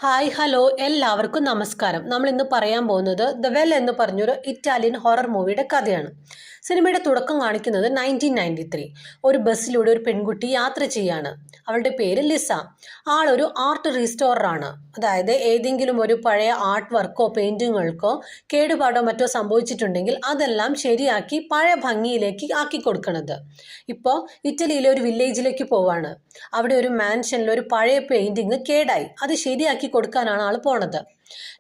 Hi hello എല്ലാവർക്കും നമസ്കാരം. നമ്മൾ ഇന്ന് പറയാൻ പോകുന്നത് ദ വെൽ എന്ന് പറഞ്ഞൊരു ഇറ്റാലിയൻ ഹൊറർ മൂവിയുടെ കഥയാണ്. സിനിമയുടെ തുടക്കം കാണിക്കുന്നത് 1993. ഒരു ബസ്സിലൂടെ ഒരു പെൺകുട്ടി യാത്ര ചെയ്യാണ്. അവളുടെ പേര് ലിസ. ആളൊരു ആർട്ട് റീസ്റ്റോററാണ്. അതായത് ഏതെങ്കിലും ഒരു പഴയ ആർട്ട് വർക്കോ പെയിന്റിങ്ങുകൾക്കോ കേടുപാടോ മറ്റോ സംഭവിച്ചിട്ടുണ്ടെങ്കിൽ അതെല്ലാം ശരിയാക്കി പഴയ ഭംഗിയിലേക്ക് ആക്കി കൊടുക്കണത്. ഇപ്പോൾ ഇറ്റലിയിലെ ഒരു വില്ലേജിലേക്ക് പോവാണ്. അവിടെ ഒരു മാൻഷനിൽ ഒരു പഴയ പെയിന്റിങ് കേടായി. അത് ശരിയാക്കി കൊടുക്കാനാണ് ആൾ പോണത്.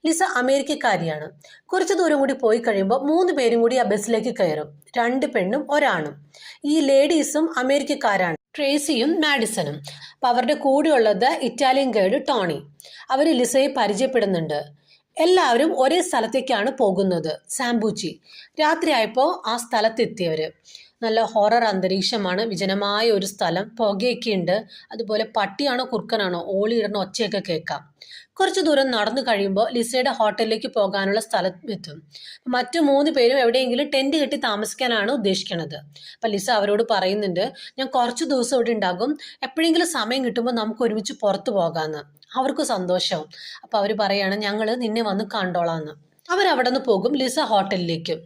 ലിസ അമേരിക്കക്കാരിയാണ്. കുറച്ചു ദൂരം കൂടി പോയി കഴിയുമ്പോൾ 3 പേരും കൂടി ആ ബസ്സിലേക്ക് കയറും. 2 പെണ്ണും ഒരാണും. ഈ ലേഡീസും അമേരിക്കക്കാരാണ്, ട്രേസിയും മാഡിസണും. അപ്പൊ അവരുടെ കൂടെയുള്ളത് ഇറ്റാലിയൻ ഗൈഡ് ടോണി. അവർ ലിസയെ പരിചയപ്പെടുന്നുണ്ട്. എല്ലാവരും ഒരേ സ്ഥലത്തേക്കാണ് പോകുന്നത്, സാംബൂച്ചി. രാത്രിയായപ്പോൾ ആ സ്ഥലത്തെത്തിയവര്. നല്ല ഹൊറർ അന്തരീക്ഷമാണ്, വിജനമായ ഒരു സ്ഥലം, പുകയൊക്കെ ഉണ്ട്. അതുപോലെ പട്ടിയാണോ കുറുക്കനാണോ ഓളിയിടുന്ന ഒച്ചയൊക്കെ കേൾക്കാം. കുറച്ചു ദൂരം നടന്നു കഴിയുമ്പോൾ ലിസയുടെ ഹോട്ടലിലേക്ക് പോകാനുള്ള സ്ഥലം എത്തും. മറ്റു 3 പേരും എവിടെയെങ്കിലും ടെന്റ് കെട്ടി താമസിക്കാനാണ് ഉദ്ദേശിക്കുന്നത്. അപ്പം ലിസ അവരോട് പറയുന്നുണ്ട്, ഞാൻ കുറച്ച് ദിവസം ഇവിടെ ഉണ്ടാകും, എപ്പോഴെങ്കിലും സമയം കിട്ടുമ്പോൾ നമുക്ക് ഒരുമിച്ച് പുറത്തു പോകാമെന്ന്. അവർക്ക് സന്തോഷവും. അപ്പം അവർ പറയാണ്, ഞങ്ങൾ നിന്നെ വന്ന് കണ്ടോളാന്ന്. അവരവിടെ നിന്ന് പോകും ലിസ ഹോട്ടലിലേക്ക്.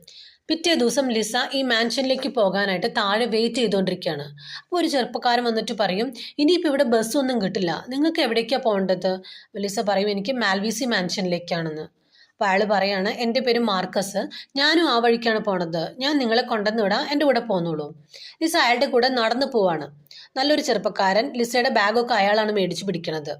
പിറ്റേ ദിവസം ലിസ ഈ മാൻഷനിലേക്ക് പോകാനായിട്ട് താഴെ വെയിറ്റ് ചെയ്തുകൊണ്ടിരിക്കുകയാണ്. അപ്പോൾ ഒരു ചെറുപ്പക്കാരൻ വന്നിട്ട് പറയും, ഇനിയിപ്പോൾ ഇവിടെ ബസ്സൊന്നും കിട്ടില്ല, നിങ്ങൾക്ക് എവിടേക്കാണ് പോകേണ്ടത്? ലിസ പറയും, എനിക്ക് മാൽവീസി മാൻഷനിലേക്കാണെന്ന്. അപ്പോൾ അയാൾ പറയാണ്, എൻ്റെ പേര് മാർക്കസ്, ഞാനും ആ വഴിക്കാണ് പോണത്, ഞാൻ നിങ്ങളെ കൊണ്ടുവന്ന് വിടാം, എൻ്റെ കൂടെ പോന്നോളൂ. ലിസ അയാളുടെ കൂടെ നടന്നു പോവാണ്. നല്ലൊരു ചെറുപ്പക്കാരൻ. ലിസയുടെ ബാഗൊക്കെ അയാളാണ് മേടിച്ചു പിടിക്കണത്.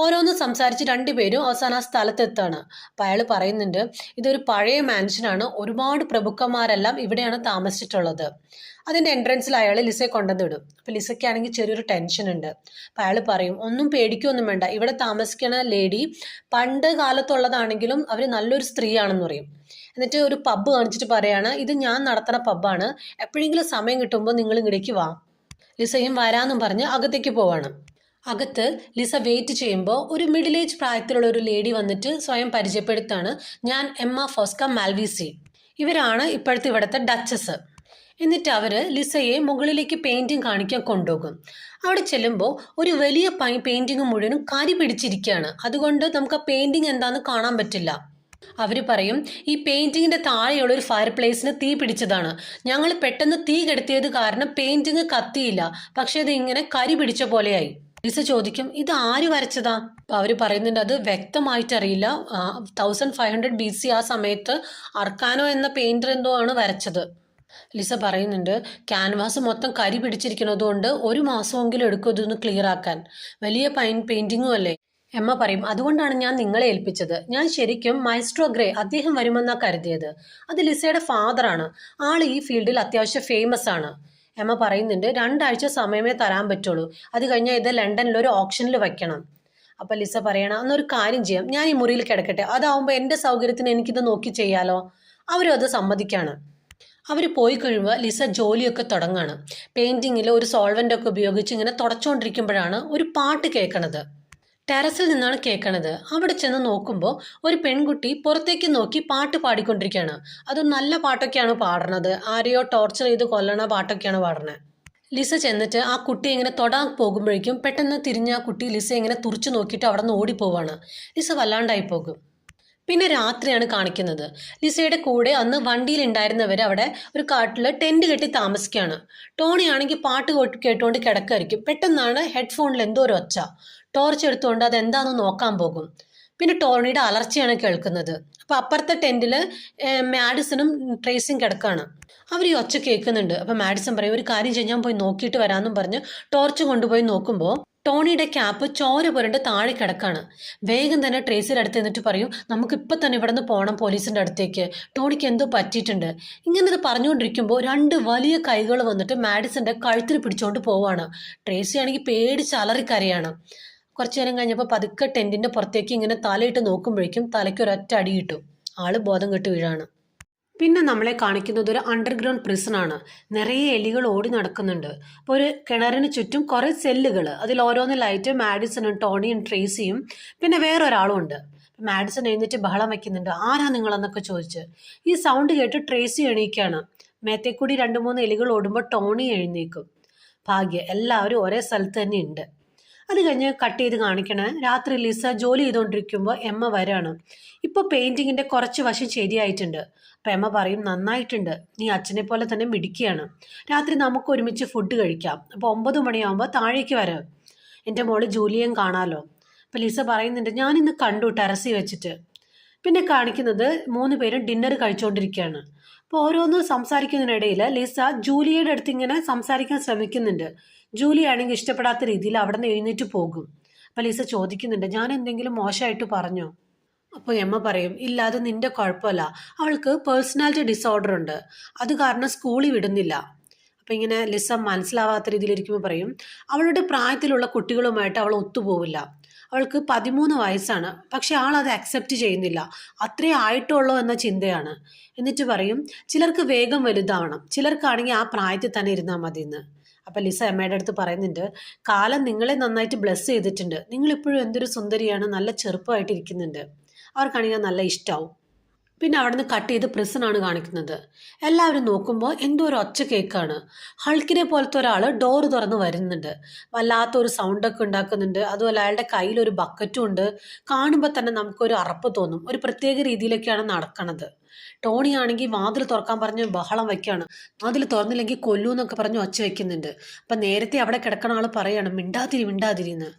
ഓരോന്ന് സംസാരിച്ച് 2 പേരും അവസാനം ആ സ്ഥലത്തെത്താണ്. അപ്പം അയാൾ പറയുന്നുണ്ട്, ഇതൊരു പഴയ മാൻഷനാണ്, ഒരുപാട് പ്രഭുക്കന്മാരെല്ലാം ഇവിടെയാണ് താമസിച്ചിട്ടുള്ളത്. അതിൻ്റെ എൻട്രൻസിൽ അയാൾ ലിസയെ കൊണ്ടുവന്ന് വിടും. അപ്പം ലിസയ്ക്കാണെങ്കിൽ ചെറിയൊരു ടെൻഷൻ ഉണ്ട്. അപ്പം അയാൾ പറയും, ഒന്നും പേടിക്കൊന്നും വേണ്ട, ഇവിടെ താമസിക്കുന്ന ലേഡി പണ്ട് കാലത്തുള്ളതാണെങ്കിലും അവർ നല്ലൊരു സ്ത്രീയാണെന്ന് പറയും. എന്നിട്ട് ഒരു പബ്ബ് കാണിച്ചിട്ട് പറയാണ്, ഇത് ഞാൻ നടത്തുന്ന പബ്ബാണ്, എപ്പോഴെങ്കിലും സമയം കിട്ടുമ്പോൾ നിങ്ങൾ ഇങ്ങടേക്ക് വാ. ലിസയും വരാമെന്നും പറഞ്ഞ് അകത്തേക്ക് പോവാണ്. അകത്ത് ലിസ വെയിറ്റ് ചെയ്യുമ്പോൾ ഒരു മിഡിൽ ഏജ് പ്രായത്തിലുള്ള ഒരു ലേഡി വന്നിട്ട് സ്വയം പരിചയപ്പെടുത്താണ്, ഞാൻ എമ്മ ഫോസ്ക മാൽവീസി, ഇവരാണ് ഇപ്പോഴത്തെ ഇവിടുത്തെ ഡച്ചസ്. എന്നിട്ട് അവർ ലിസയെ മുകളിലേക്ക് പെയിന്റിങ് കാണിക്കാൻ കൊണ്ടുപോകും. അവിടെ ചെല്ലുമ്പോൾ ഒരു വലിയ പെയിന്റിങ് മുഴുവനും കരി പിടിച്ചിരിക്കുകയാണ്. അതുകൊണ്ട് നമുക്ക് ആ പെയിന്റിങ് എന്താണെന്ന് കാണാൻ പറ്റില്ല. അവർ പറയും, ഈ പെയിന്റിങ്ങിന്റെ താഴെയുള്ള ഒരു ഫയർ പ്ലേസിന് തീ പിടിച്ചതാണ്, ഞങ്ങൾ പെട്ടെന്ന് തീ കെടുത്തിയത് കാരണം പെയിന്റിങ് കത്തിയില്ല, പക്ഷെ ഇത് ഇങ്ങനെ കരി പിടിച്ച പോലെയായി. ലിസ ചോദിക്കും, ഇത് ആര് വരച്ചതാ? അപ്പൊ അവര് പറയുന്നുണ്ട്, അത് വ്യക്തമായിട്ട് അറിയില്ല, 1500 BC ആ സമയത്ത് അർക്കാനോ എന്ന പെയിന്റർ എന്തോ ആണ് വരച്ചത്. ലിസ പറയുന്നുണ്ട്, ക്യാൻവാസ് മൊത്തം കരി പിടിച്ചിരിക്കുന്നതുകൊണ്ട് 1 മാസമെങ്കിലും എടുക്കും ഇതൊന്ന് ക്ലിയർ ആക്കാൻ, വലിയ പെയിന്റിങ്ങും അല്ലേ. എമ്മ പറയും, അതുകൊണ്ടാണ് ഞാൻ നിങ്ങളെ ഏൽപ്പിച്ചത്. ഞാൻ ശരിക്കും മൈസ്ട്രോ ഗ്രേ അദ്ദേഹം വരുമെന്നാണ് കരുതിയത്. അത് ലിസയുടെ ഫാദറാണ്, ആൾ ഈ ഫീൽഡിൽ അത്യാവശ്യം ഫേമസ് ആണ്. എമ്മ പറയുന്നുണ്ട്, 2 ആഴ്ച സമയമേ തരാൻ പറ്റുള്ളൂ, അത് കഴിഞ്ഞാൽ ഇത് ലണ്ടനിൽ ഒരു ഓപ്ഷനിൽ വയ്ക്കണം. അപ്പം ലിസ പറയണം, എന്നൊരു കാര്യം ചെയ്യാം, ഞാൻ ഈ മുറിയിൽ കിടക്കട്ടെ, അതാവുമ്പോൾ എൻ്റെ സൗകര്യത്തിന് എനിക്കിത് നോക്കി ചെയ്യാലോ. അവരും അത് സമ്മതിക്കാണ്. അവർ പോയി കഴിയുമ്പോൾ ലിസ ജോലിയൊക്കെ തുടങ്ങാണ്. പെയിന്റിങ്ങിൽ ഒരു സോൾവൻ്റ് ഒക്കെ ഉപയോഗിച്ച് ഇങ്ങനെ തുടച്ചുകൊണ്ടിരിക്കുമ്പോഴാണ് ഒരു പാട്ട് കേൾക്കണത്. ടെറസിൽ നിന്നാണ് കേൾക്കണത്. അവിടെ ചെന്ന് നോക്കുമ്പോൾ ഒരു പെൺകുട്ടി പുറത്തേക്ക് നോക്കി പാട്ട് പാടിക്കൊണ്ടിരിക്കുകയാണ്. അത് നല്ല പാട്ടൊക്കെയാണ് പാടുന്നത്, ആരെയോ ടോർച്ചർ ചെയ്ത് കൊല്ലണ പാട്ടൊക്കെയാണ് പാടുന്നത്. ലിസ ചെന്നിട്ട് ആ കുട്ടി ഇങ്ങനെ തൊടാൻ പോകുമ്പോഴേക്കും പെട്ടെന്ന് തിരിഞ്ഞ ആ കുട്ടി ലിസ ഇങ്ങനെ തുറച്ചു നോക്കിയിട്ട് അവിടെ നിന്ന് ഓടിപ്പോവാണ്. ലിസ വല്ലാണ്ടായി പോകും. പിന്നെ രാത്രിയാണ് കാണിക്കുന്നത്. ലിസയുടെ കൂടെ അന്ന് വണ്ടിയിൽ ഉണ്ടായിരുന്നവർ അവിടെ ഒരു കാട്ടിൽ ടെന്റ് കെട്ടി താമസിക്കുകയാണ്. ടോണി ആണെങ്കിൽ പാട്ട് കേട്ടുകൊണ്ട് കിടക്കായിരിക്കും. പെട്ടെന്നാണ് ഹെഡ്ഫോണിൽ എന്തോ ഒരു ഒച്ച. ടോർച്ച് എടുത്തുകൊണ്ട് അതെന്താണെന്ന് നോക്കാൻ പോകും. പിന്നെ ടോണിയുടെ അലർച്ചയാണ് കേൾക്കുന്നത്. അപ്പം അപ്പുറത്തെ ടെന്റിൽ മാഡിസണും ട്രേസിയും കിടക്കാണ്. അവർ ഈ ഒച്ച കേൾക്കുന്നുണ്ട്. അപ്പം മാഡിസൺ പറയും, ഒരു കാര്യം ചെയ്യാൻ ഞാൻ പോയി നോക്കിയിട്ട് വരാമെന്നും പറഞ്ഞ് ടോർച്ച് കൊണ്ടുപോയി നോക്കുമ്പോൾ ടോണിയുടെ ക്യാപ്പ് ചോര പുരണ്ട് താഴെ കിടക്കാണ്. വേഗം തന്നെ ട്രേസിയുടെ അടുത്ത് നിന്നിട്ട് പറയും, നമുക്ക് ഇപ്പം തന്നെ ഇവിടെ നിന്ന് പോകണം പോലീസിൻ്റെ അടുത്തേക്ക്, ടോണിക്ക് എന്തോ പറ്റിയിട്ടുണ്ട്. ഇങ്ങനെ ഇത് പറഞ്ഞുകൊണ്ടിരിക്കുമ്പോൾ 2 വലിയ കൈകൾ വന്നിട്ട് മാഡിസന്റെ കഴുത്തിൽ പിടിച്ചുകൊണ്ട് പോവാണ്. ട്രേസി ആണെങ്കിൽ പേടിച്ച് അലറിക്കരയാണ്. കുറച്ചു നേരം കഴിഞ്ഞപ്പോൾ പതുക്കെ ടെന്റിന്റെ പുറത്തേക്ക് ഇങ്ങനെ തലയിട്ട് നോക്കുമ്പോഴേക്കും തലയ്ക്ക് ഒരൊറ്റ അടി കിട്ടും. ആള് ബോധം കെട്ട് വീഴാണ്. പിന്നെ നമ്മളെ കാണിക്കുന്നത് ഒരു അണ്ടർഗ്രൗണ്ട് പ്രിസൺ ആണ്. നിറയെ എലികൾ ഓടി നടക്കുന്നുണ്ട്. അപ്പോൾ ഒരു കിണറിന് ചുറ്റും കുറേ സെല്ലുകൾ, അതിൽ ഓരോന്നിലായിട്ട് മാഡിസണും ടോണിയും ട്രേസിയും പിന്നെ വേറൊരാളും ഉണ്ട്. മാഡിസൺ എഴുന്നേറ്റ് ബഹളം വയ്ക്കുന്നുണ്ട്, ആരാ നിങ്ങളെന്നൊക്കെ ചോദിച്ച്. ഈ സൗണ്ട് കേട്ട് ട്രേസി എണീക്കാണ്. മേത്തേക്കൂടി 2-3 എലികൾ ഓടുമ്പോൾ ടോണി എഴുന്നേക്കും. ഭാഗ്യം, എല്ലാവരും ഒരേ സ്ഥലത്ത് തന്നെ ഉണ്ട്. അത് കഴിഞ്ഞ് കട്ട് ചെയ്ത് കാണിക്കണേ രാത്രി ലിസ ജോലി ചെയ്തുകൊണ്ടിരിക്കുമ്പോൾ എമ്മ വരാണ്. ഇപ്പോൾ പെയിന്റിങ്ങിന്റെ കുറച്ച് വശം ശരിയായിട്ടുണ്ട്. അപ്പം എമ്മ പറയും നന്നായിട്ടുണ്ട്, നീ അച്ഛനെ പോലെ തന്നെ മിടുക്കിയാണ്. രാത്രി നമുക്ക് ഒരുമിച്ച് ഫുഡ് കഴിക്കാം. അപ്പോൾ 9 മണിയാകുമ്പോൾ താഴേക്ക് വരാം, എൻ്റെ മോള് ജൂലിയൻ കാണാലോ. അപ്പം ലിസ പറയുന്നുണ്ട് ഞാനിന്ന് കണ്ടു ടെറസിൽ വെച്ചിട്ട്. പിന്നെ കാണിക്കുന്നത് 3 പേരും ഡിന്നർ കഴിച്ചുകൊണ്ടിരിക്കുകയാണ്. അപ്പോൾ ഓരോന്ന് സംസാരിക്കുന്നതിനിടയിൽ ലിസ ജൂലിയയുടെ അടുത്ത് ഇങ്ങനെ സംസാരിക്കാൻ ശ്രമിക്കുന്നുണ്ട്. ജൂലി ആണെങ്കിൽ ഇഷ്ടപ്പെടാത്ത രീതിയിൽ അവിടെ നിന്ന് എഴുന്നേറ്റ് പോകും. അപ്പോൾ ലിസ ചോദിക്കുന്നുണ്ട് ഞാൻ എന്തെങ്കിലും മോശമായിട്ട് പറഞ്ഞോ? അപ്പോൾ എമ്മ പറയും ഇല്ല, അത് നിന്റെ കുഴപ്പമല്ല, അവൾക്ക് പേഴ്സണാലിറ്റി ഡിസോർഡർ ഉണ്ട്, അത് കാരണം സ്കൂളിൽ വിടുന്നില്ല. അപ്പം ഇങ്ങനെ ലിസ മനസ്സിലാവാത്ത രീതിയിലിരിക്കുമ്പോൾ പറയും അവളുടെ പ്രായത്തിലുള്ള കുട്ടികളുമായിട്ട് അവൾ ഒത്തുപോവില്ല. അവൾക്ക് 13 വയസ്സാണ്, പക്ഷെ ആളത് അക്സെപ്റ്റ് ചെയ്യുന്നില്ല, അത്രേ ആയിട്ടുള്ളൂ എന്ന ചിന്തയാണ്. എന്നിട്ട് പറയും ചിലർക്ക് വേഗം വലുതാവണം, ചിലർക്കാണെങ്കിൽ ആ പ്രായത്തിൽ തന്നെ ഇരുന്നാൽ മതി എന്ന്. അപ്പം ലിസ എമ്മയുടെ അടുത്ത് പറയുന്നുണ്ട് കാലം നിങ്ങളെ നന്നായിട്ട് ബ്ലെസ് ചെയ്തിട്ടുണ്ട്, നിങ്ങളിപ്പോഴും എന്തൊരു സുന്ദരിയാണ്, നല്ല ചെറുപ്പമായിട്ടിരിക്കുന്നുണ്ട്. അവർക്കാണെങ്കിൽ നല്ല ഇഷ്ടമാവും. പിന്നെ അവിടുന്ന് കട്ട് ചെയ്ത് പ്രിസണാണ് കാണിക്കുന്നത്. എല്ലാവരും നോക്കുമ്പോൾ എന്തോ ഒരു ഒച്ച കേക്കാണ്. ഹൾക്കിനെ പോലത്തെ ഒരാൾ ഡോറ് തുറന്ന് വരുന്നുണ്ട്, വല്ലാത്തൊരു സൗണ്ടൊക്കെ ഉണ്ടാക്കുന്നുണ്ട്. അതുപോലെ അയാളുടെ കയ്യിലൊരു ബക്കറ്റും ഉണ്ട്. കാണുമ്പോൾ തന്നെ നമുക്കൊരു അറപ്പ് തോന്നും. ഒരു പ്രത്യേക രീതിയിലൊക്കെയാണ് നടക്കണത്. ടോണി ആണെങ്കിൽ വാതിൽ തുറക്കാൻ പറഞ്ഞ് ബഹളം വയ്ക്കുകയാണ്. വാതിൽ തുറന്നില്ലെങ്കിൽ കൊല്ലൂ എന്നൊക്കെ പറഞ്ഞ് ഒച്ച വെക്കുന്നുണ്ട്. അപ്പം നേരത്തെ അവിടെ കിടക്കണ ആൾ പറയാണ് മിണ്ടാതിരി മിണ്ടാതിരിന്ന്.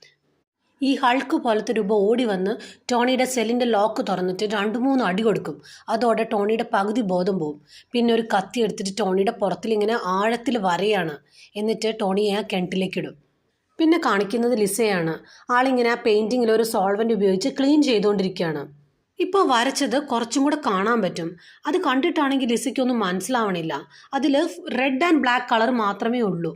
ഈ ഹൾക്ക് പോലത്തെ രൂപ ഓടി വന്ന് ടോണിയുടെ സെല്ലിൻ്റെ ലോക്ക് തുറന്നിട്ട് 2-3 അടി കൊടുക്കും. അതോടെ ടോണിയുടെ പകുതി ബോധം പോവും. പിന്നെ ഒരു കത്തി എടുത്തിട്ട് ടോണിയുടെ പുറത്തിലിങ്ങനെ ആഴത്തിൽ വരയാണ്. എന്നിട്ട് ടോണിയെ ആ കിണറ്റിലേക്കിടും. പിന്നെ കാണിക്കുന്നത് ലിസയാണ്. ആളിങ്ങനെ ആ പെയിൻറ്റിങ്ങിൽ ഒരു സോൾവെൻ്റ് ഉപയോഗിച്ച് ക്ലീൻ ചെയ്തുകൊണ്ടിരിക്കുകയാണ്. ഇപ്പോൾ വരച്ചത് കുറച്ചും കൂടെ കാണാൻ പറ്റും. അത് കണ്ടിട്ടാണെങ്കിൽ ലിസയ്ക്കൊന്നും മനസ്സിലാവണില്ല. അതിൽ റെഡ് ആൻഡ് ബ്ലാക്ക് കളർ മാത്രമേ ഉള്ളൂ.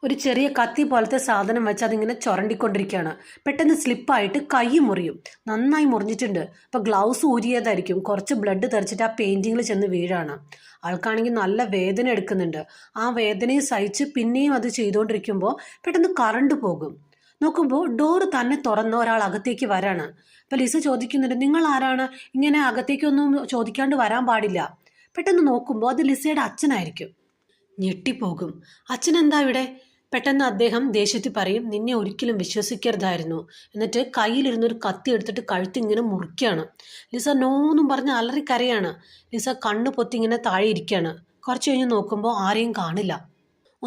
ഒരു ചെറിയ കത്തി പോലത്തെ സാധനം വെച്ച് അതിങ്ങനെ ചുരണ്ടിക്കൊണ്ടിരിക്കുകയാണ്. പെട്ടെന്ന് സ്ലിപ്പായിട്ട് കൈ മുറിയും, നന്നായി മുറിഞ്ഞിട്ടുണ്ട്. അപ്പോൾ ഗ്ലൗസ് ഊരിയതായിരിക്കും, കുറച്ച് ബ്ലഡ് തെറിച്ചിട്ട് ആ പെയിൻറ്റിങ്ങിൽ ചെന്ന് വീഴാണ്. ആൾക്കാണെങ്കിൽ നല്ല വേദന എടുക്കുന്നുണ്ട്. ആ വേദനയും സഹിച്ച് പിന്നെയും അത് ചെയ്തുകൊണ്ടിരിക്കുമ്പോൾ പെട്ടെന്ന് കറണ്ട് പോകും. നോക്കുമ്പോൾ ഡോറ് തന്നെ തുറന്ന് ഒരാൾ അകത്തേക്ക് വരാണ്. അപ്പോൾ ലിസ ചോദിക്കുന്നുണ്ട് നിങ്ങൾ ആരാണ്, ഇങ്ങനെ അകത്തേക്കൊന്നും ചോദിക്കാണ്ട് വരാൻ പാടില്ല. പെട്ടെന്ന് നോക്കുമ്പോൾ അത് ലിസയുടെ അച്ഛനായിരിക്കും. ഞെട്ടിപ്പോകും. അച്ഛൻ എന്താ ഇവിടെ? പെട്ടെന്ന് അദ്ദേഹം ദേഷ്യത്തിൽ പറയും നിന്നെ ഒരിക്കലും വിശ്വസിക്കരുതായിരുന്നു. എന്നിട്ട് കയ്യിലിരുന്നൊരു കത്തി എടുത്തിട്ട് കഴുത്തിങ്ങനെ മുറിക്കുകയാണ്. ലിസ നോന്നും പറഞ്ഞ് അലറിക്കരയാണ്. ലിസ കണ്ണ് പൊത്തി ഇങ്ങനെ താഴെ ഇരിക്കുകയാണ്. കുറച്ച് കഴിഞ്ഞ് നോക്കുമ്പോൾ ആരെയും കാണില്ല.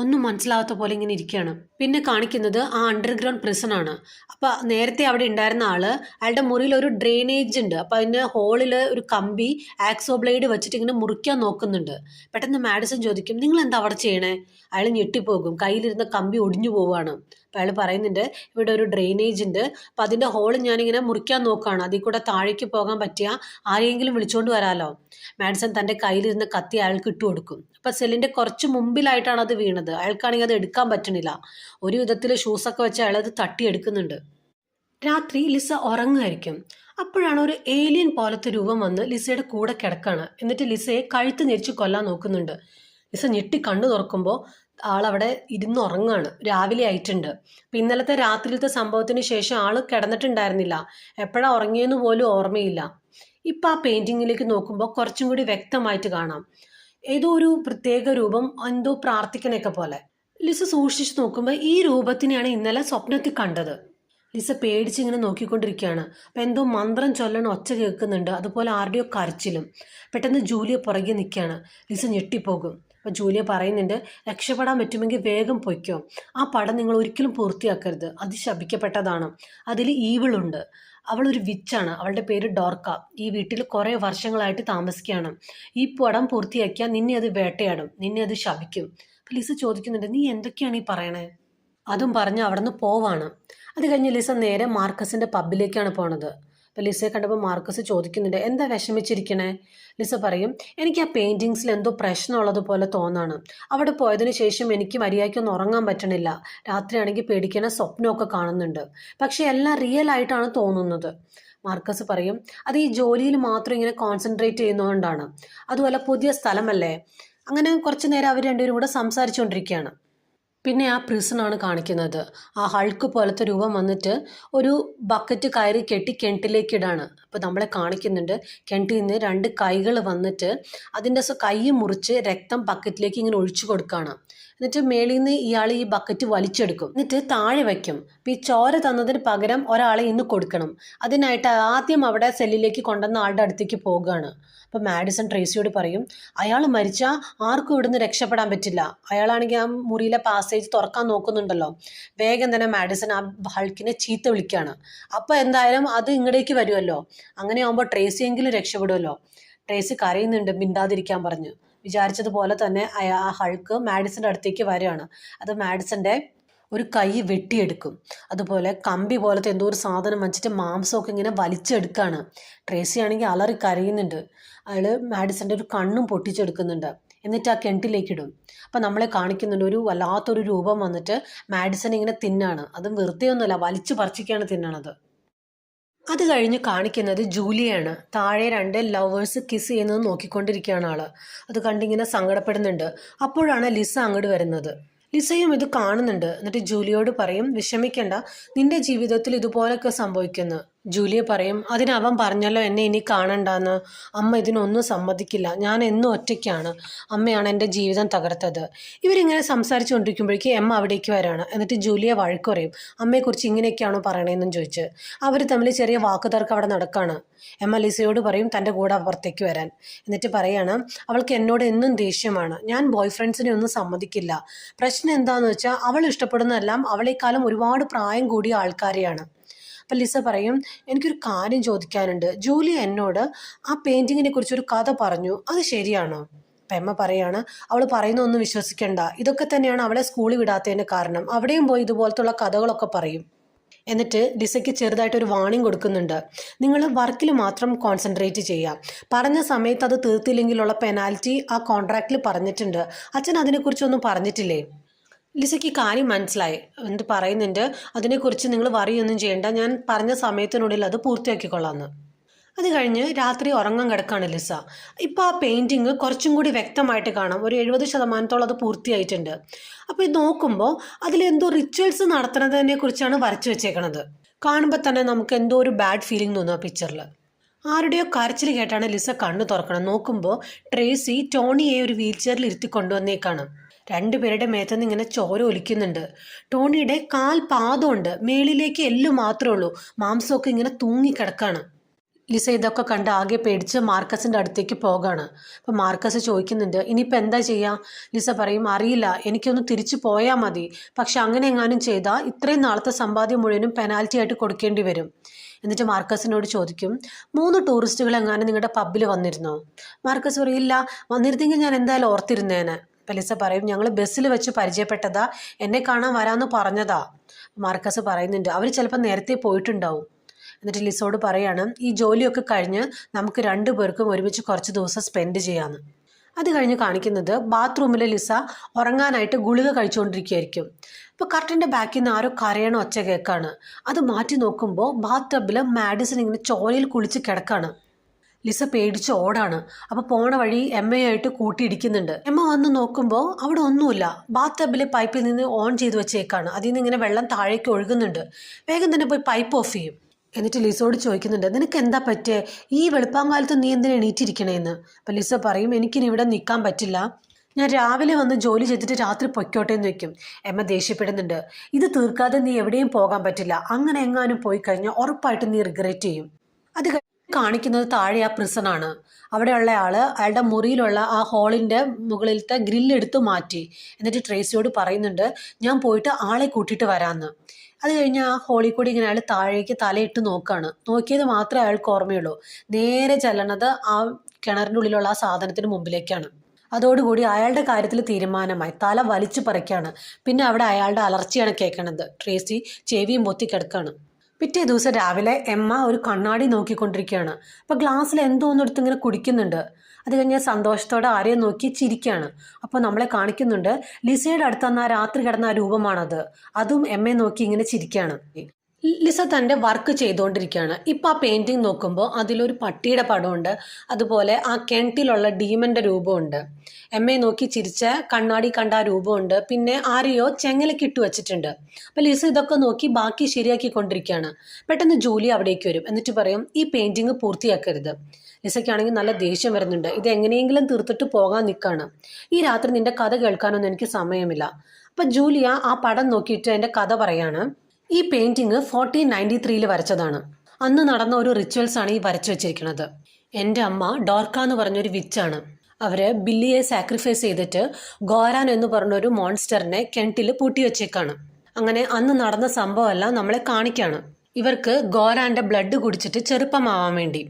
ഒന്നും മനസ്സിലാവാത്ത പോലെ ഇങ്ങനെ ഇരിക്കുകയാണ്. പിന്നെ കാണിക്കുന്നത് ആ അണ്ടർഗ്രൗണ്ട് പ്രിസൺ ആണ്. അപ്പോൾ നേരത്തെ അവിടെ ഉണ്ടായിരുന്ന ആള് അയാളുടെ മുറിയിൽ ഒരു ഡ്രെയിനേജ് ഉണ്ട്. അപ്പോൾ അതിൻ്റെ ഹോളിൽ ഒരു കമ്പി ആക്സോ ബ്ലേഡ് വെച്ചിട്ട് ഇങ്ങനെ മുറിക്കാൻ നോക്കുന്നുണ്ട്. പെട്ടെന്ന് മാഡിസൺ ചോദിക്കും നിങ്ങൾ എന്താ അവിടെ ചെയ്യണേ? അയാൾ ഞെട്ടിപ്പോകും, കയ്യിലിരുന്ന കമ്പി ഒടിഞ്ഞു പോവാണ്. അപ്പോൾ അയാൾ പറയുന്നുണ്ട് ഇവിടെ ഒരു ഡ്രെയിനേജ് ഉണ്ട്, അപ്പോൾ അതിൻ്റെ ഹോൾ ഞാനിങ്ങനെ മുറിക്കാൻ നോക്കുകയാണ്, അതിൽ കൂടെ താഴേക്ക് പോകാൻ പറ്റിയ ആരെങ്കിലും വിളിച്ചുകൊണ്ട് വരാമല്ലോ. മാഡിസൺ തൻ്റെ കയ്യിലിരുന്ന കത്തി അയാൾക്ക് ഇട്ട് കൊടുക്കും. അപ്പോൾ സെല്ലിൻ്റെ കുറച്ച് മുമ്പിലായിട്ടാണ് അത് വീണത്. അയാൾക്കാണെങ്കിൽ അത് എടുക്കാൻ പറ്റണില്ല. ഒരു വിധത്തിൽ ഷൂസൊക്കെ വെച്ച് അയാളത് തട്ടിയെടുക്കുന്നുണ്ട്. രാത്രി ലിസ ഉറങ്ങുമായിരിക്കും. അപ്പോഴാണ് ഒരു ഏലിയൻ പോലത്തെ രൂപം വന്ന് ലിസയുടെ കൂടെ കിടക്കാണ്. എന്നിട്ട് ലിസയെ കഴുത്ത് ഞെരിച്ച് കൊല്ലാൻ നോക്കുന്നുണ്ട്. ലിസ ഞെട്ടി കണ്ണു തുറക്കുമ്പോൾ ആളവിടെ ഇരുന്ന് ഉറങ്ങാണ്. രാവിലെ ആയിട്ടുണ്ട്. അപ്പം ഇന്നലത്തെ രാത്രിയിലത്തെ സംഭവത്തിന് ശേഷം ആൾ കിടന്നിട്ടുണ്ടായിരുന്നില്ല. എപ്പോഴാണ് ഉറങ്ങിയെന്ന് പോലും ഓർമ്മയില്ല. ഇപ്പം ആ പെയിൻറ്റിങ്ങിലേക്ക് നോക്കുമ്പോൾ കുറച്ചും കൂടി വ്യക്തമായിട്ട് കാണാം. ഏതോ ഒരു പ്രത്യേക രൂപം എന്തോ പ്രാർത്ഥിക്കണൊക്കെ പോലെ. ലിസ സൂക്ഷിച്ച് നോക്കുമ്പോൾ ഈ രൂപത്തിനെയാണ് ഇന്നലെ സ്വപ്നത്തിൽ കണ്ടത്. ലിസ പേടിച്ചിങ്ങനെ നോക്കിക്കൊണ്ടിരിക്കുകയാണ്. അപ്പം എന്തോ മന്ത്രം ചൊല്ലണ ഒച്ച കേൾക്കുന്നുണ്ട്, അതുപോലെ ആരുടെയോ കരച്ചിലും. പെട്ടെന്ന് ജൂലിയ പുറകെ നിൽക്കുകയാണ്. ലിസ ഞെട്ടിപ്പോകും. അപ്പം ജൂലിയ പറയുന്നുണ്ട് രക്ഷപ്പെടാൻ പറ്റുമെങ്കിൽ വേഗം പൊയ്ക്കോ, ആ പടം നിങ്ങൾ ഒരിക്കലും പൂർത്തിയാക്കരുത്, അത് ശപിക്കപ്പെട്ടതാണ്, അതിൽ ഈവിളുണ്ട്. അവളൊരു വിച്ചാണ്, അവളുടെ പേര് ഡോർക്ക, ഈ വീട്ടിൽ കുറേ വർഷങ്ങളായിട്ട് താമസിക്കുകയാണ്. ഈ പടം പൂർത്തിയാക്കിയാൽ നിന്നെ അത് വേട്ടയാടും, നിന്നെ അത് ശപിക്കും. അപ്പം ലിസ ചോദിക്കുന്നുണ്ട് നീ എന്തൊക്കെയാണ് ഈ പറയണേ? അതും പറഞ്ഞ് അവിടെ നിന്ന് പോവാണ്. അത് കഴിഞ്ഞ് ലിസ നേരെ മാർക്കസിൻ്റെ പബ്ബിലേക്കാണ് പോണത്. അപ്പോൾ ലിസയെ കണ്ടപ്പോൾ മാർക്കസ് ചോദിക്കുന്നുണ്ട് എന്താ വിഷമിച്ചിരിക്കണേ? ലിസ പറയും എനിക്ക് ആ പെയിൻറ്റിങ്സിൽ എന്തോ പ്രശ്നമുള്ളതുപോലെ തോന്നാണ്. അവിടെ പോയതിനു ശേഷം എനിക്ക് മര്യാദയ്ക്കൊന്നും ഉറങ്ങാൻ പറ്റണില്ല. രാത്രിയാണെങ്കിൽ പേടിക്കണ സ്വപ്നമൊക്കെ കാണുന്നുണ്ട്. പക്ഷേ എല്ലാം റിയൽ ആയിട്ടാണ് തോന്നുന്നത്. മാർക്കസ് പറയും അത് ഈ ജോലിയിൽ മാത്രം ഇങ്ങനെ കോൺസെൻട്രേറ്റ് ചെയ്യുന്നതുകൊണ്ടാണ്. അതുപോലെ പുതിയ സ്ഥലമല്ലേ. അങ്ങനെ കുറച്ച് നേരം അവർ രണ്ടുപേരും കൂടെ സംസാരിച്ചുകൊണ്ടിരിക്കുകയാണ്. പിന്നെ ആ പ്രിസണാണ് കാണിക്കുന്നത്. ആ ഹൾക്ക് പോലത്തെ രൂപം വന്നിട്ട് ഒരു ബക്കറ്റ് കയറി കെട്ടി കിണറ്റിലേക്ക് ഇടാണ്. അപ്പോൾ നമ്മളെ കാണിക്കുന്നുണ്ട് കിണറ്റിൽ നിന്ന് 2 കൈകൾ വന്നിട്ട് അതിൻ്റെ കൈ മുറിച്ച് രക്തം ബക്കറ്റിലേക്ക് ഇങ്ങനെ ഒഴിച്ചു കൊടുക്കുകയാണ്. എന്നിട്ട് മേളിൽ നിന്ന് ഇയാൾ ഈ ബക്കറ്റ് വലിച്ചെടുക്കും, എന്നിട്ട് താഴെ വയ്ക്കും. അപ്പം ഈ ചോര തന്നതിന് പകരം ഒരാളെ ഇന്ന് കൊടുക്കണം. അതിനായിട്ട് ആദ്യം അവിടെ സെല്ലിലേക്ക് കൊണ്ടുവന്ന ആളുടെ അടുത്തേക്ക് പോകുകയാണ്. അപ്പം മാഡിസൺ ട്രേസിയോട് പറയും, അയാൾ മരിച്ചാൽ ആർക്കും ഇവിടുന്ന് രക്ഷപ്പെടാൻ പറ്റില്ല. അയാളാണെങ്കിൽ ആ മുറിയിലെ പാസേജ് തുറക്കാൻ നോക്കുന്നുണ്ടല്ലോ. വേഗം തന്നെ മാഡിസൺ ആ ഹൾക്കിനെ ചീത്ത വിളിക്കുകയാണ്. അപ്പോൾ എന്തായാലും അത് ഇങ്ങടേക്ക് വരുമല്ലോ, അങ്ങനെ ആകുമ്പോൾ ട്രേസിയെങ്കിലും രക്ഷപ്പെടുമല്ലോ. ട്രേസി കരയുന്നുണ്ട് മിണ്ടാതിരിക്കാൻ പറഞ്ഞ്. വിചാരിച്ചതുപോലെ തന്നെ ആ ഹൾക്ക് മാഡിസന്റെ അടുത്തേക്ക് വരികയാണ്. അത് മാഡിസന്റെ ഒരു കൈ വെട്ടിയെടുക്കും. അതുപോലെ കമ്പി പോലത്തെ എന്തോ ഒരു സാധനം വെച്ചിട്ട് മാംസമൊക്കെ ഇങ്ങനെ വലിച്ചെടുക്കുകയാണ്. ട്രേസി ആണെങ്കിൽ അലറി കരയുന്നുണ്ട്. അയാൾ മാഡിസന്റെ ഒരു കണ്ണും പൊട്ടിച്ചെടുക്കുന്നുണ്ട്. എന്നിട്ട് ആ കിണറ്റിലേക്കിടും. അപ്പം നമ്മളെ കാണിക്കുന്നുണ്ട് ഒരു വല്ലാത്തൊരു രൂപം വന്നിട്ട് മാഡിസൺ ഇങ്ങനെ തിന്നാണ്. അതും വെറുതെ ഒന്നുമല്ല, വലിച്ചു പറിച്ചിക്കാണ് തിന്നണത്. അത് കഴിഞ്ഞ് കാണിക്കുന്നത് ജൂലിയാണ്. താഴെ രണ്ട് ലവേഴ്സ് കിസ് ചെയ്യുന്നത് നോക്കിക്കൊണ്ടിരിക്കുകയാണ് ആള്. അത് കണ്ടിങ്ങനെ സങ്കടപ്പെടുന്നുണ്ട്. അപ്പോഴാണ് ലിസ അങ്ങോട്ട് വരുന്നത്. ലിസയും ഇത് കാണുന്നുണ്ട്. എന്നിട്ട് ജൂലിയോട് പറയും, വിഷമിക്കണ്ട, നിന്റെ ജീവിതത്തിൽ ഇതുപോലൊക്കെ സംഭവിക്കുന്നു. ജൂലിയ പറയും, അതിനവൻ പറഞ്ഞല്ലോ എന്നെ ഇനി കാണണ്ടെന്ന്. അമ്മ ഇതിനൊന്നും സമ്മതിക്കില്ല, ഞാൻ എന്നും ഒറ്റയ്ക്കാണ്, അമ്മയാണ് എൻ്റെ ജീവിതം തകർത്തത്. ഇവരിങ്ങനെ സംസാരിച്ചുകൊണ്ടിരിക്കുമ്പോഴേക്കും എമ്മ അവിടേക്ക് വരാണ്. എന്നിട്ട് ജൂലിയ വഴക്ക് പറയും, അമ്മയെക്കുറിച്ച് ഇങ്ങനെയൊക്കെയാണോ പറയണതെന്നും ചോദിച്ച്. അവർ തമ്മിൽ ചെറിയ വാക്കുതർക്കം അവിടെ നടക്കാണ്. എമ്മ ലിസയോട് പറയും തൻ്റെ കൂടെ അപ്പുറത്തേക്ക് വരാൻ. എന്നിട്ട് പറയാണ്, അവൾക്ക് എന്നോട് എന്നും ദേഷ്യമാണ്, ഞാൻ ബോയ് ഫ്രണ്ട്സിനെ ഒന്നും സമ്മതിക്കില്ല. പ്രശ്നം എന്താണെന്ന് വെച്ചാൽ അവൾ ഇഷ്ടപ്പെടുന്നതെല്ലാം അവളെക്കാളും ഒരുപാട് പ്രായം കൂടിയ ആൾക്കാരെയാണ്. അപ്പം ലിസ പറയും, എനിക്കൊരു കാര്യം ചോദിക്കാനുണ്ട്. ജൂലി എന്നോട് ആ പെയിൻറ്റിങ്ങിനെ കുറിച്ചൊരു കഥ പറഞ്ഞു, അത് ശരിയാണോ? അപ്പം എമ്മ പറയാണ്, അവൾ പറയുന്നൊന്നും വിശ്വസിക്കണ്ട, ഇതൊക്കെ തന്നെയാണ് അവളെ സ്കൂളിൽ വിടാത്തതിന് കാരണം. അവിടെയും പോയി ഇതുപോലത്തുള്ള കഥകളൊക്കെ പറയും. എന്നിട്ട് ലിസയ്ക്ക് ചെറുതായിട്ടൊരു വാണിംഗ് കൊടുക്കുന്നുണ്ട്. നിങ്ങൾ വർക്കിൽ മാത്രം കോൺസെൻട്രേറ്റ് ചെയ്യുക, പറഞ്ഞ സമയത്ത് അത് തീർത്തില്ലെങ്കിലുള്ള പെനാൽറ്റി ആ കോൺട്രാക്റ്റിൽ പറഞ്ഞിട്ടുണ്ട്. അച്ഛൻ അതിനെക്കുറിച്ചൊന്നും പറഞ്ഞിട്ടില്ലേ? ലിസയ്ക്ക് കാര്യം മനസ്സിലായി. എന്നിട്ട് പറയുന്നുണ്ട്, അതിനെക്കുറിച്ച് നിങ്ങൾ വറിയൊന്നും ചെയ്യേണ്ട, ഞാൻ പറഞ്ഞ സമയത്തിനുള്ളിൽ അത് പൂർത്തിയാക്കിക്കൊള്ളാമെന്ന്. അത് കഴിഞ്ഞ് രാത്രി ഉറങ്ങാൻ കിടക്കാണ് ലിസ. ഇപ്പോൾ ആ പെയിൻറ്റിങ് കുറച്ചും കൂടി വ്യക്തമായിട്ട് കാണാം. ഒരു 70% അത് പൂർത്തിയായിട്ടുണ്ട്. അപ്പോൾ ഇത് നോക്കുമ്പോൾ അതിലെന്തോ റിച്വൽസ് നടത്തുന്നതിനെ കുറിച്ചാണ് വരച്ചു വെച്ചേക്കണത്. കാണുമ്പോൾ തന്നെ നമുക്ക് എന്തോ ഒരു ബാഡ് ഫീലിംഗ് തോന്നും ആ പിക്ചറിൽ. ആരുടെയോ കരച്ചിൽ കേട്ടാണ് ലിസ കണ്ണു തുറക്കണം. നോക്കുമ്പോൾ ട്രേസി ടോണിയെ ഒരു വീൽ ചെയറിൽ ഇരുത്തി കൊണ്ടുവന്നേക്കാണ്. രണ്ടുപേരുടെ മേത്തുനിന്ന് ഇങ്ങനെ ചോര ഒലിക്കുന്നുണ്ട്. ടോണിയുടെ കാൽ പാദമുണ്ട്, മേളിലേക്ക് എല്ലു മാത്രമേ ഉള്ളൂ, മാംസമൊക്കെ ഇങ്ങനെ തൂങ്ങിക്കിടക്കാണ്. ലിസ ഇതൊക്കെ കണ്ട് ആകെ പേടിച്ച് മാർക്കസിൻ്റെ അടുത്തേക്ക് പോകാണ്. അപ്പം മാർക്കസ് ചോദിക്കുന്നുണ്ട്, ഇനിയിപ്പോൾ എന്താ ചെയ്യുക? ലിസ പറയും, അറിയില്ല, എനിക്കൊന്ന് തിരിച്ചു പോയാൽ മതി. പക്ഷെ അങ്ങനെ എങ്ങാനും ചെയ്താൽ ഇത്രയും നാളത്തെ സമ്പാദ്യം മുഴുവനും പെനാൽറ്റി ആയിട്ട് കൊടുക്കേണ്ടി വരും. എന്നിട്ട് മാർക്കസിനോട് ചോദിക്കും, 3 ടൂറിസ്റ്റുകൾ എങ്ങാനും നിങ്ങളുടെ പബ്ബിൽ വന്നിരുന്നോ? മാർക്കസ് പറയില്ല, വന്നിരുന്നെങ്കിൽ ഞാൻ എന്തായാലും ഓർത്തിരുന്നേനെ. അപ്പം ലിസ പറയും, ഞങ്ങൾ ബസ്സിൽ വെച്ച് പരിചയപ്പെട്ടതാ, എന്നെ കാണാൻ വരാമെന്ന് പറഞ്ഞതാ. മാർക്കസ് പറയുന്നുണ്ട്, അവർ ചിലപ്പോൾ നേരത്തെ പോയിട്ടുണ്ടാവും. എന്നിട്ട് ലിസോട് പറയാണ്, ഈ ജോലിയൊക്കെ കഴിഞ്ഞ് നമുക്ക് 2 പേർക്കും ഒരുമിച്ച് കുറച്ച് ദിവസം സ്പെൻഡ് ചെയ്യാമെന്ന്. അത് കഴിഞ്ഞ് കാണിക്കുന്നത് ബാത്റൂമിൽ ലിസ ഉറങ്ങാനായിട്ട് ഗുളിക കഴിച്ചുകൊണ്ടിരിക്കുകയായിരിക്കും. ഇപ്പോൾ കർട്ടൻ്റെ ബാക്കിൽ നിന്ന് ആരോ കരയണ ഒച്ച കേൾക്കാണ്. അത് മാറ്റി നോക്കുമ്പോൾ ബാത്ത് ടബിൽ മാഡിസൺ ഇങ്ങനെ ചോരയിൽ കുളിച്ച് കിടക്കാണ്. ലിസ പേടിച്ച് ഓടാണ്. അപ്പോൾ പോണ വഴി എമ്മയായിട്ട് കൂട്ടിയിടിക്കുന്നുണ്ട്. എമ്മ വന്ന് നോക്കുമ്പോൾ അവിടെ ഒന്നുമില്ല. ബാത്ത് ടബിലെ പൈപ്പിൽ നിന്ന് ഓൺ ചെയ്ത് വെച്ചേക്കാണ്. അതിൽ നിന്ന് ഇങ്ങനെ വെള്ളം താഴേക്ക് ഒഴുകുന്നുണ്ട്. വേഗം തന്നെ പോയി പൈപ്പ് ഓഫ് ചെയ്യും. എന്നിട്ട് ലിസോട് ചോദിക്കുന്നുണ്ട്, നിനക്ക് എന്താ പറ്റേ, ഈ വെളുപ്പാങ്കാലത്ത് നീ എന്തിനാ എണീറ്റിരിക്കണേന്ന്? അപ്പം ലിസ പറയും, എനിക്കിനി ഇവിടെ നിൽക്കാൻ പറ്റില്ല, ഞാൻ രാവിലെ വന്ന് ജോലി ചെയ്തിട്ട് രാത്രി പൊയ്ക്കോട്ടെ എന്ന് വെക്കും. എമ്മ ദേഷ്യപ്പെടുന്നുണ്ട്, ഇത് തീർക്കാതെ നീ എവിടെയും പോകാൻ പറ്റില്ല, അങ്ങനെ എങ്ങാനും പോയി കഴിഞ്ഞാൽ ഉറപ്പായിട്ടും നീ റിഗ്രറ്റ് ചെയ്യും. അത് കാണിക്കുന്നത് താഴെ ആ പ്രിസണാണ്. അവിടെയുള്ള ആള് അയാളുടെ മുറിയിലുള്ള ആ ഹോളിൻ്റെ മുകളിലത്തെ ഗ്രില്ലെടുത്ത് മാറ്റി. എന്നിട്ട് ട്രേസിയോട് പറയുന്നുണ്ട്, ഞാൻ പോയിട്ട് ആളെ കൂട്ടിയിട്ട് വരാമെന്ന്. അത് കഴിഞ്ഞ് ആ ഹോളിൽ കൂടി ഇങ്ങനെ അയാൾ താഴേക്ക് തലയിട്ട് നോക്കുകയാണ്. നോക്കിയത് മാത്രമേ അയാൾക്ക് ഓർമ്മയുള്ളൂ. നേരെ ചെല്ലണത് ആ കിണറിൻ്റെ ഉള്ളിലുള്ള ആ സാധനത്തിന് മുമ്പിലേക്കാണ്. അതോടുകൂടി അയാളുടെ കാര്യത്തിൽ തീരുമാനമായി. തല വലിച്ചു പറിക്കുകയാണ്. പിന്നെ അവിടെ അയാളുടെ അലർച്ചയാണ് കേൾക്കണത്. ട്രേസി ചെവിയും പൊത്തി കിടക്കുകയാണ്. പിറ്റേ ദിവസം രാവിലെ എമ്മ ഒരു കണ്ണാടി നോക്കിക്കൊണ്ടിരിക്കുകയാണ്. അപ്പോൾ ഗ്ലാസ്സിൽ എന്തോ ഒന്നെടുത്ത് ഇങ്ങനെ കുടിക്കുന്നുണ്ട്. അത് കഴിഞ്ഞ് സന്തോഷത്തോടെ ആരെയും നോക്കി ചിരിക്കുകയാണ്. അപ്പോൾ നമ്മളെ കാണിക്കുന്നുണ്ട് ലിസയുടെ അടുത്ത് ആ രാത്രി കിടന്ന ആ രൂപമാണത്. അതും എമ്മയെ നോക്കി ഇങ്ങനെ ചിരിക്കുകയാണ്. ലിസ തൻ്റെ വർക്ക് ചെയ്തുകൊണ്ടിരിക്കുകയാണ്. ഇപ്പം ആ പെയിൻറ്റിങ് നോക്കുമ്പോൾ അതിലൊരു പട്ടിയുടെ പടമുണ്ട്, അതുപോലെ ആ കിണറ്റിലുള്ള ഡീമൻ്റെ രൂപമുണ്ട്, എമ്മയെ നോക്കി ചിരിച്ച കണ്ണാടി കണ്ട ആ രൂപമുണ്ട്, പിന്നെ ആരെയോ ചെങ്ങലക്ക് ഇട്ട് വെച്ചിട്ടുണ്ട്. അപ്പം ലിസ ഇതൊക്കെ നോക്കി ബാക്കി ശരിയാക്കിക്കൊണ്ടിരിക്കുകയാണ്. പെട്ടെന്ന് ജൂലി അവിടേക്ക് വരും. എന്നിട്ട് പറയും, ഈ പെയിൻറ്റിങ് പൂർത്തിയാക്കരുത്. ലിസയ്ക്കാണെങ്കിൽ നല്ല ദേഷ്യം വരുന്നുണ്ട്. ഇത് എങ്ങനെയെങ്കിലും തീർത്തിട്ട് പോകാൻ നിൽക്കുകയാണ്. ഈ രാത്രി നിന്റെ കഥ കേൾക്കാനൊന്നും എനിക്ക് സമയമില്ല. അപ്പം ജൂലിയ ആ പടം നോക്കിയിട്ട് എൻ്റെ കഥ പറയാണ്. ഈ പെയിന്റിങ് 1493 വരച്ചതാണ്. അന്ന് നടന്ന ഒരു റിച്വൽസ് ആണ് ഈ വരച്ചു വെച്ചിരിക്കുന്നത്. എൻ്റെ അമ്മ ഡോർക്ക എന്ന് പറഞ്ഞൊരു വിച്ചാണ്. അവര് ബില്ലിയെ സാക്രിഫൈസ് ചെയ്തിട്ട് ഗോരാൻ എന്ന് പറഞ്ഞൊരു മോൺസ്റ്ററിനെ കിണറ്റിൽ പൂട്ടി വെച്ചേക്കാണ്. അങ്ങനെ അന്ന് നടന്ന സംഭവമെല്ലാം നമ്മളെ കാണിക്കാണ്. ഇവർക്ക് ഗോരാന്റെ ബ്ലഡ് കുടിച്ചിട്ട് ചെറുപ്പമാവാൻ വേണ്ടി.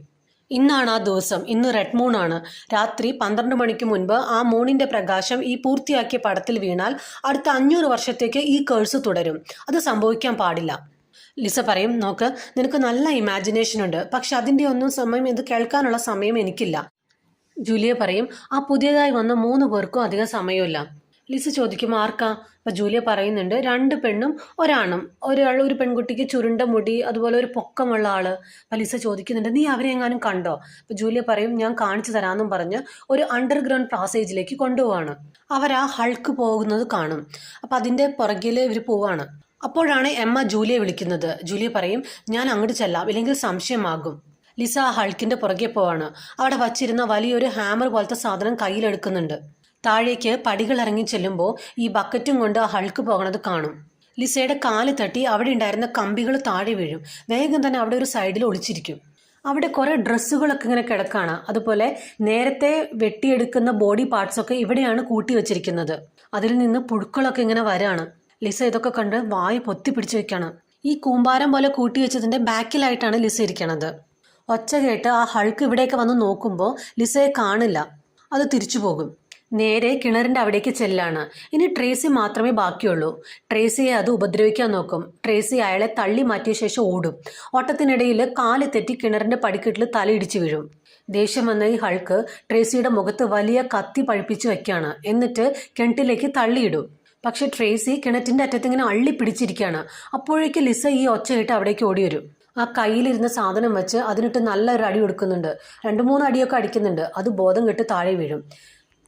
ഇന്നാണ് ആ ദിവസം. ഇന്ന് റെഡ് മൂൺ ആണ്. രാത്രി 12 മണിക്ക് മുൻപ് ആ മൂണിന്റെ പ്രകാശം ഈ പൂർത്തിയാക്കിയ പടത്തിൽ വീണാൽ അടുത്ത 500 വർഷത്തേക്ക് ഈ കേഴ്സ് തുടരും. അത് സംഭവിക്കാൻ പാടില്ല. ലിസ പറയും, നോക്ക്, നിനക്ക് നല്ല ഇമാജിനേഷൻ ഉണ്ട്, പക്ഷെ അതിൻ്റെ ഒന്നും സമയം ഇത് കേൾക്കാനുള്ള സമയം എനിക്കില്ല. ജൂലിയ പറയും, ആ പുതിയതായി വന്ന 3 പേർക്കും അധികം സമയമില്ല. ലിസ ചോദിക്കും, ആർക്കാ? അപ്പം ജൂലിയ പറയുന്നുണ്ട്, 2 പെണ്ണും ഒരാണും. ഒരു പെൺകുട്ടിക്ക് ചുരുണ്ട മുടി, അതുപോലെ ഒരു പൊക്കമുള്ള ആള്. അപ്പം ലിസ ചോദിക്കുന്നുണ്ട്, നീ അവരെ എങ്ങാനും കണ്ടോ? അപ്പം ജൂലിയ പറയും, ഞാൻ കാണിച്ചു തരാമെന്നും പറഞ്ഞ് ഒരു അണ്ടർഗ്രൗണ്ട് പാസേജിലേക്ക് കൊണ്ടുപോവാണ്. അവരാ ഹൾക്ക് പോകുന്നത് കാണും. അപ്പം അതിൻ്റെ പുറകിൽ ഇവർ പോവാണ്. അപ്പോഴാണ് എമ്മ ജൂലിയെ വിളിക്കുന്നത്. ജൂലിയ പറയും, ഞാൻ അങ്ങോട്ട് ചെല്ലാം, ഇല്ലെങ്കിൽ സംശയമാകും. ലിസ ആ ഹൾക്കിന്റെ പുറകെ പോവാണ്. അവിടെ വച്ചിരുന്ന വലിയൊരു ഹാമർ പോലത്തെ സാധനം കയ്യിലെടുക്കുന്നുണ്ട്. താഴേക്ക് പടികൾ ഇറങ്ങി ചെല്ലുമ്പോൾ ഈ ബക്കറ്റും കൊണ്ട് ആ ഹൾക്ക് പോകണത് കാണും. ലിസയുടെ കാല് തട്ടി അവിടെ ഉണ്ടായിരുന്ന കമ്പികൾ താഴെ വീഴും. വേഗം തന്നെ അവിടെ ഒരു സൈഡിൽ ഒളിച്ചിരിക്കും. അവിടെ കുറേ ഡ്രസ്സുകളൊക്കെ ഇങ്ങനെ കിടക്കാണ്. അതുപോലെ നേരത്തെ വെട്ടിയെടുക്കുന്ന ബോഡി പാർട്സൊക്കെ ഇവിടെയാണ് കൂട്ടി വെച്ചിരിക്കുന്നത്. അതിൽ നിന്ന് പുഴുക്കളൊക്കെ ഇങ്ങനെ വരാണ്. ലിസ ഇതൊക്കെ കണ്ട് വായ് പൊത്തി പിടിച്ചു വെക്കാണ്. ഈ കൂമ്പാരം പോലെ കൂട്ടി വെച്ചതിൻ്റെ ബാക്കിലായിട്ടാണ് ലിസ ഇരിക്കണത്. ഒച്ച കേട്ട് ആ ഹൾക്ക് ഇവിടേക്ക് വന്ന് നോക്കുമ്പോൾ ലിസയെ കാണില്ല. അത് തിരിച്ചു പോകും. നേരെ കിണറിൻ്റെ അവിടേക്ക് ചെല്ലാണ്. ഇനി ട്രേസി മാത്രമേ ബാക്കിയുള്ളൂ. ട്രേസിയെ അത് ഉപദ്രവിക്കാൻ നോക്കും. ട്രേസി അയാളെ തള്ളി മാറ്റിയ ശേഷം ഓടും. ഓട്ടത്തിനിടയിൽ കാല് തെറ്റി കിണറിൻ്റെ പടിക്കെട്ടിൽ തലയിടിച്ച് വീഴും. ദേഷ്യം വന്ന ഈ ഹൾക്ക് ട്രേസിയുടെ മുഖത്ത് വലിയ കത്തി പഴിപ്പിച്ച് വെക്കാണ്. എന്നിട്ട് കിണറ്റിലേക്ക് തള്ളിയിടും. പക്ഷെ ട്രേസി കിണറ്റിൻ്റെ അറ്റത്തിങ്ങനെ അള്ളി പിടിച്ചിരിക്കുകയാണ്. അപ്പോഴേക്ക് ലിസ ഈ ഒച്ച കേട്ട് അവിടേക്ക് ഓടി വരും. ആ കയ്യിലിരുന്ന സാധനം വെച്ച് അതിനിട്ട് നല്ലൊരു അടി കൊടുക്കുന്നുണ്ട്. 2-3 അടിയൊക്കെ അടിക്കുന്നുണ്ട്. അത് ബോധം കെട്ട് താഴെ വീഴും.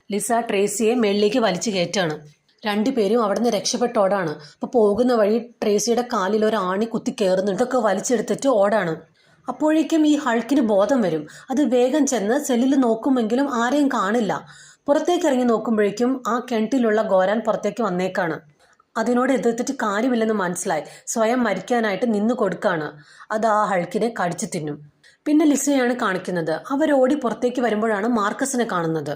ലിസ ട്രേസിയെ മേളിലേക്ക് വലിച്ചു കയറ്റാണ്. 2 പേരും അവിടെ നിന്ന് രക്ഷപ്പെട്ടോടാണ്. അപ്പോൾ പോകുന്ന വഴി ട്രേസിയുടെ കാലിൽ ഒരു ആണി കുത്തി കയറുന്നുണ്ട്. ഇതൊക്കെ വലിച്ചെടുത്തിട്ട് ഓടാണ്. അപ്പോഴേക്കും ഈ ഹൾക്കിന് ബോധം വരും. അത് വേഗം ചെന്ന് സെല്ലിൽ നോക്കുമെങ്കിലും ആരെയും കാണില്ല. പുറത്തേക്ക് ഇറങ്ങി നോക്കുമ്പോഴേക്കും ആ കിണറ്റിലുള്ള ഗോരാൻ പുറത്തേക്ക് വന്നേക്കാണ്. അതിനോട് എതിർത്തിട്ട് കാര്യമില്ലെന്ന് മനസ്സിലായി. സ്വയം മരിക്കാനായിട്ട് നിന്നു കൊടുക്കാണ്. അത് ആ ഹൾക്കിനെ കടിച്ചു തിന്നും. പിന്നെ ലിസയാണ് കാണിക്കുന്നത്. അവരോടി പുറത്തേക്ക് വരുമ്പോഴാണ് മാർക്കസിനെ കാണുന്നത്.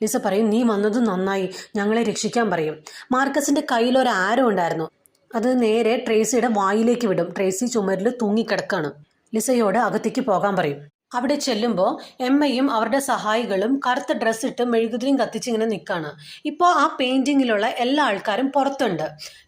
ലിസ പറയും, നീ വന്നത് നന്നായി, ഞങ്ങളെ രക്ഷിക്കാൻ പറയും. മാർക്കസിന്റെ കയ്യിൽ ഒരു ആരോ ഉണ്ടായിരുന്നു. അത് നേരെ ട്രേസിയുടെ വായിലേക്ക് വിടും. ട്രേസി ചുമരിൽ തൂങ്ങിക്കിടക്കാണ്. ലിസയോട് അകത്തേക്ക് പോകാൻ പറയും. അവിടെ ചെല്ലുമ്പോൾ എമ്മയും അവരുടെ സഹായികളും കറുത്ത ഡ്രസ്സ് ഇട്ട് മെഴുകുതിരിയും കത്തിച്ച് ഇങ്ങനെ നിൽക്കുകയാണ്. ഇപ്പോൾ ആ പെയിന്റിങ്ങിലുള്ള എല്ലാ ആൾക്കാരും പുറത്തുണ്ട്.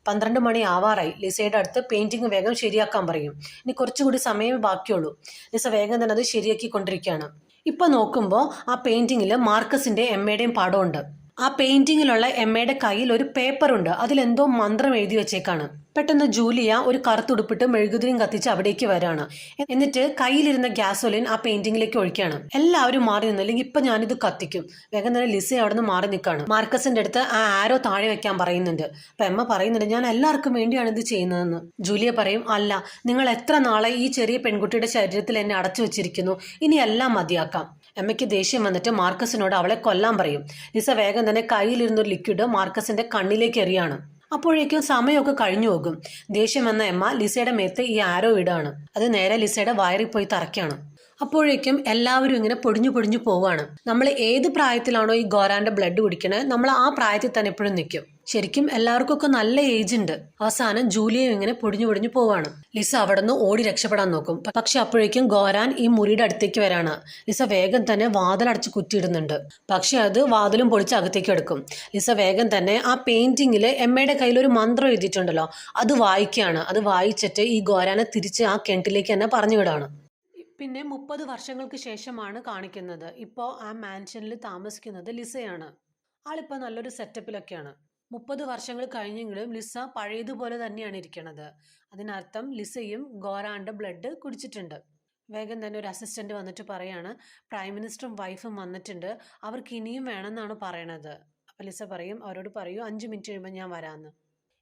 12 മണി ആവാറായി. ലിസയുടെ അടുത്ത് പെയിന്റിങ് വേഗം ശരിയാക്കാൻ പറയും. ഇനി കുറച്ചുകൂടി സമയമേ ബാക്കിയുള്ളൂ. ലിസ വേഗം തന്നെ അത് ശരിയാക്കിക്കൊണ്ടിരിക്കുകയാണ്. ഇപ്പൊ നോക്കുമ്പോൾ ആ പെയിന്റിങ്ങിൽ മാർക്കസിന്റെ എമ്മയുടെയും പടമുണ്ട്. ആ പെയിന്റിങ്ങിലുള്ള എമ്മയുടെ കയ്യിൽ ഒരു പേപ്പറുണ്ട്. അതിലെന്തോ മന്ത്രം എഴുതി വെച്ചേക്കാണ്. പെട്ടെന്ന് ജൂലിയ ഒരു കറുത്തുടുപ്പിട്ട് മെഴുകുതിരിയും കത്തിച്ച് അവിടേക്ക് വരാണ്. എന്നിട്ട് കയ്യിലിരുന്ന ഗ്യാസോലിൻ ആ പെയിന്റിങ്ങിലേക്ക് ഒഴിക്കാണ്. എല്ലാവരും മാറി നിന്ന്, അല്ലെങ്കിൽ ഇപ്പൊ ഞാനിത് കത്തിക്കും. വേഗം തന്നെ ലിസ അവിടെ നിന്ന് മാറി നിൽക്കാണ്. മാർക്കസിന്റെ അടുത്ത് ആ ആരോ താഴെ വെക്കാൻ പറയുന്നുണ്ട്. അപ്പൊ എമ്മ പറയുന്നുണ്ട്, ഞാൻ എല്ലാവർക്കും വേണ്ടിയാണ് ഇത് ചെയ്യുന്നതെന്ന്. ജൂലിയ പറയും, അല്ല, നിങ്ങൾ എത്ര നാളെ ഈ ചെറിയ പെൺകുട്ടിയുടെ ശരീരത്തിൽ എന്നെ അടച്ചു വെച്ചിരിക്കുന്നു. ഇനി എല്ലാം മതിയാക്കാം. എമ്മയ്ക്ക് ദേഷ്യം വന്നിട്ട് മാർക്കസിനോട് അവളെ കൊല്ലാൻ പറയും. ലിസ വേഗം തന്നെ കയ്യിലിരുന്നൊരു ലിക്വിഡ് മാർക്കസിന്റെ കണ്ണിലേക്ക് എറിയാണ്. അപ്പോഴേക്കും സമയമൊക്കെ കഴിഞ്ഞു പോകും. ദേഷ്യം വന്ന എമ്മ ലിസയുടെ മേത്ത് ഈ ആരോ ഇടാണ്. അത് നേരെ ലിസയുടെ വയറിൽ പോയി തറയ്ക്കാണ്. അപ്പോഴേക്കും എല്ലാവരും ഇങ്ങനെ പൊടിഞ്ഞു പൊടിഞ്ഞു പോവാണ്. നമ്മൾ ഏത് പ്രായത്തിലാണോ ഈ ഗോരാന്റെ ബ്ലഡ് കുടിക്കണേ, നമ്മൾ ആ പ്രായത്തിൽ തന്നെ എപ്പോഴും നിൽക്കും. ശരിക്കും എല്ലാവർക്കും ഒക്കെ നല്ല ഏജ് ഉണ്ട്. അവസാനം ജൂലിയും ഇങ്ങനെ പൊടിഞ്ഞു പൊടിഞ്ഞു പോവാണ്. ലിസ അവിടെ നിന്ന് ഓടി രക്ഷപ്പെടാൻ നോക്കും. പക്ഷെ അപ്പോഴേക്കും ഗോരാൻ ഈ മുറിയുടെ അടുത്തേക്ക് വരാണ്. ലിസ വേഗം തന്നെ വാതിലടച്ച് കുറ്റിയിടുന്നുണ്ട്. പക്ഷെ അത് വാതിലും പൊളിച്ച് അകത്തേക്ക് എടുക്കും. ലിസ വേഗം തന്നെ ആ പെയിന്റിങ്ങിൽ എമ്മയുടെ കയ്യിൽ ഒരു മന്ത്രം എഴുതിയിട്ടുണ്ടല്ലോ, അത് വായിക്കുകയാണ്. അത് വായിച്ചിട്ട് ഈ ഗോരാനെ തിരിച്ച് ആ കിണറ്റിലേക്ക് തന്നെ പറഞ്ഞു വിടാണ്. പിന്നെ 30 വർഷങ്ങൾക്ക് ശേഷമാണ് കാണിക്കുന്നത്. ഇപ്പോൾ ആ മാൻഷനിൽ താമസിക്കുന്നത് ലിസയാണ്. ആളിപ്പോൾ നല്ലൊരു സെറ്റപ്പിലൊക്കെയാണ്. 30 വർഷങ്ങൾ കഴിഞ്ഞെങ്കിലും ലിസ പഴയതുപോലെ തന്നെയാണ് ഇരിക്കണത്. അതിനർത്ഥം ലിസയും ഗോരാന്റെ ബ്ലഡ് കുടിച്ചിട്ടുണ്ട്. വേഗം തന്നെ ഒരു അസിസ്റ്റന്റ് വന്നിട്ട് പറയാണ്, പ്രൈം മിനിസ്റ്ററും വൈഫും വന്നിട്ടുണ്ട്, അവർക്ക് ഇനിയും വേണമെന്നാണ് പറയണത്. അപ്പം ലിസ പറയും, അവരോട് പറയൂ 5 മിനിറ്റ് കഴിയുമ്പോൾ ഞാൻ വരാമെന്ന്.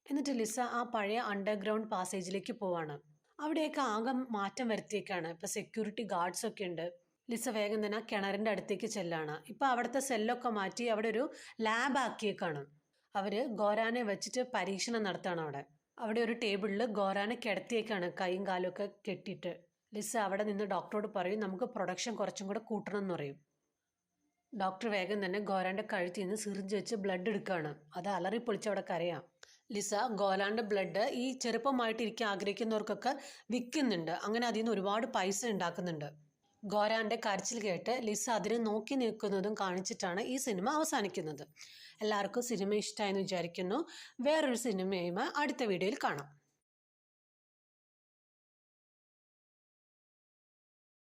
എന്നിട്ട് ലിസ ആ പഴയ അണ്ടർഗ്രൗണ്ട് പാസേജിലേക്ക് പോവാണ്. അവിടെയൊക്കെ ആകെ മാറ്റം വരുത്തിയേക്കാണ്. ഇപ്പം സെക്യൂരിറ്റി ഗാർഡ്സ് ഒക്കെ ഉണ്ട്. ലിസ വേഗം തന്നെ ആ കിണറിൻ്റെ അടുത്തേക്ക് ചെല്ലാണ്. ഇപ്പം അവിടുത്തെ സെല്ലൊക്കെ മാറ്റി അവിടെ ഒരു ലാബ് ആക്കിയേക്കാണ്. അവർ ഗോരാനെ വെച്ചിട്ട് പരീക്ഷണം നടത്താണ് അവിടെ. അവിടെ ഒരു ടേബിളിൽ ഗോരാനെ കിടത്തിയേക്കാണ്, കൈയും കാലും ഒക്കെ കെട്ടിയിട്ട്. ലിസ അവിടെ നിന്ന് ഡോക്ടറോട് പറയും, നമുക്ക് പ്രൊഡക്ഷൻ കുറച്ചും കൂടെ കൂട്ടണം എന്ന് പറയും. ഡോക്ടർ വേഗം തന്നെ ഗോരാൻ്റെ കഴുത്തിൽ നിന്ന് സിറിഞ്ച് വെച്ച് ബ്ലഡ് എടുക്കുകയാണ്. അത് അലറി പൊളിച്ച് അവിടെ കരയാം. ലിസ ഗോരാൻ്റെ ബ്ലഡ് ഈ ചെറുപ്പമായിട്ടിരിക്കാൻ ആഗ്രഹിക്കുന്നവർക്കൊക്കെ വിൽക്കുന്നുണ്ട്. അങ്ങനെ അതിൽ നിന്ന് ഒരുപാട് പൈസ ഉണ്ടാക്കുന്നുണ്ട്. ഗോരാൻ്റെ കരച്ചിൽ കേട്ട് ലിസ അതിനെ നോക്കി നിൽക്കുന്നതും കാണിച്ചിട്ടാണ് ഈ സിനിമ അവസാനിക്കുന്നത്. എല്ലാവർക്കും സിനിമ ഇഷ്ടമായെന്ന് വിചാരിക്കുന്നു. വേറൊരു സിനിമയുമായി അടുത്ത വീഡിയോയിൽ കാണാം.